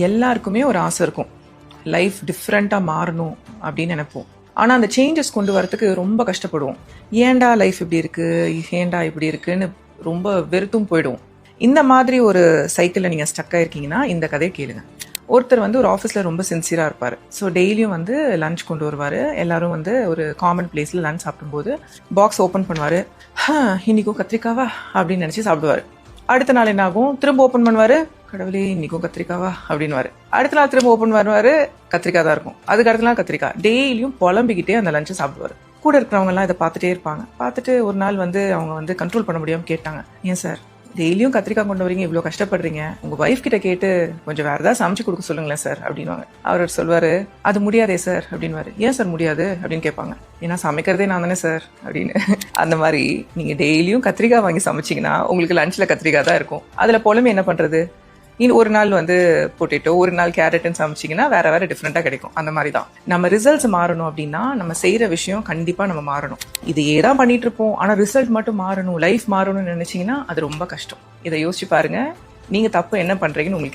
எல்லாருக்குமே ஒரு ஆசை இருக்கும், லைஃப் டிஃப்ரெண்ட்டாக மாறணும் அப்படின்னு நினைப்போம். ஆனால் அந்த சேஞ்சஸ் கொண்டு வரத்துக்கு ரொம்ப கஷ்டப்படுவோம். ஏன்டா லைஃப் இப்படி இருக்குது, ஏன்டா இப்படி இருக்குன்னு ரொம்ப வெறுத்தும் போயிடுவோம். இந்த மாதிரி ஒரு சைக்கிளில் நீங்கள் ஸ்டக் ஆயிருக்கீங்கன்னா இந்த கதையை கேளுங்க. ஒருத்தர் வந்து ஒரு ஆஃபீஸில் ரொம்ப சின்சியராக இருப்பார். ஸோ டெய்லியும் வந்து லஞ்ச் கொண்டு வருவார். எல்லாரும் வந்து ஒரு காமன் பிளேஸில் லஞ்ச் சாப்பிடும்போது பாக்ஸ் ஓப்பன் பண்ணுவார். இன்னைக்கும் கத்திரிக்காவா அப்படின்னு நினச்சி சாப்பிடுவார். அடுத்த நாள் என்ன ஆகும், திரும்ப ஓப்பன் பண்ணுவார். கடவுளே இன்னைக்கும் கத்திரிக்காவா அப்படின்வாரு. அடுத்த நாள் திரும்ப ஓப்பன் பண்ணுவார், கத்திரிக்காய் தான் இருக்கும். அதுக்கு அடுத்த நாள் கத்திரிக்காய். டெய்லியும் புலம்பிக்கிட்டே அந்த லஞ்சை சாப்பிடுவார். கூட இருக்கிறவங்க எல்லாம் இதை பார்த்துட்டே இருப்பாங்க. பார்த்துட்டு ஒரு நாள் வந்து அவங்க வந்து கண்ட்ரோல் பண்ண முடியாமல் கேட்டாங்க, ஏன் சார் டெய்லியும் கத்திரிக்காய் கொண்டு வரீங்க, இவ்வளோ கஷ்டப்படுறீங்க, உங்க ஒய்ஃப் கிட்ட கேட்டு கொஞ்சம் வேற ஏதாவது சமைச்சு கொடுக்க சொல்லுங்களேன் சார் அப்படின்வாங்க. அவர் சொல்வாரு, அது முடியாதே சார் அப்படின்வாரு. ஏன் சார் முடியாது அப்படின்னு கேட்பாங்க. ஏன்னா சமைக்கிறதே நான் தானே சார் அப்படின்னு. அந்த மாதிரி நீங்க டெய்லியும் கத்திரிக்காய் வாங்கி சமைச்சிங்கன்னா உங்களுக்கு லஞ்ச்ல கத்திரிக்காய் தான் இருக்கும். அதுல புலம்பி என்ன பண்றது? இன்னும் ஒரு நாள் வந்து பொட்டேட்டோ, ஒரு நாள் கேரட்னு சமைச்சிங்கன்னா வேற வேற டிஃப்ரெண்ட்டாக கிடைக்கும். அந்த மாதிரி தான் நம்ம ரிசல்ட்ஸ் மாறணும் அப்படின்னா நம்ம செய்கிற விஷயம் கண்டிப்பாக நம்ம மாறணும். இதையே தான் பண்ணிட்டு இருப்போம், ஆனால் ரிசல்ட் மட்டும் மாறணும், லைஃப் மாறணும்னு நினைச்சீங்கன்னா அது ரொம்ப கஷ்டம். இதை யோசிச்சு பாருங்க. நீங்க தப்பு என்ன பண்றீங்கன்னு உங்களுக்கு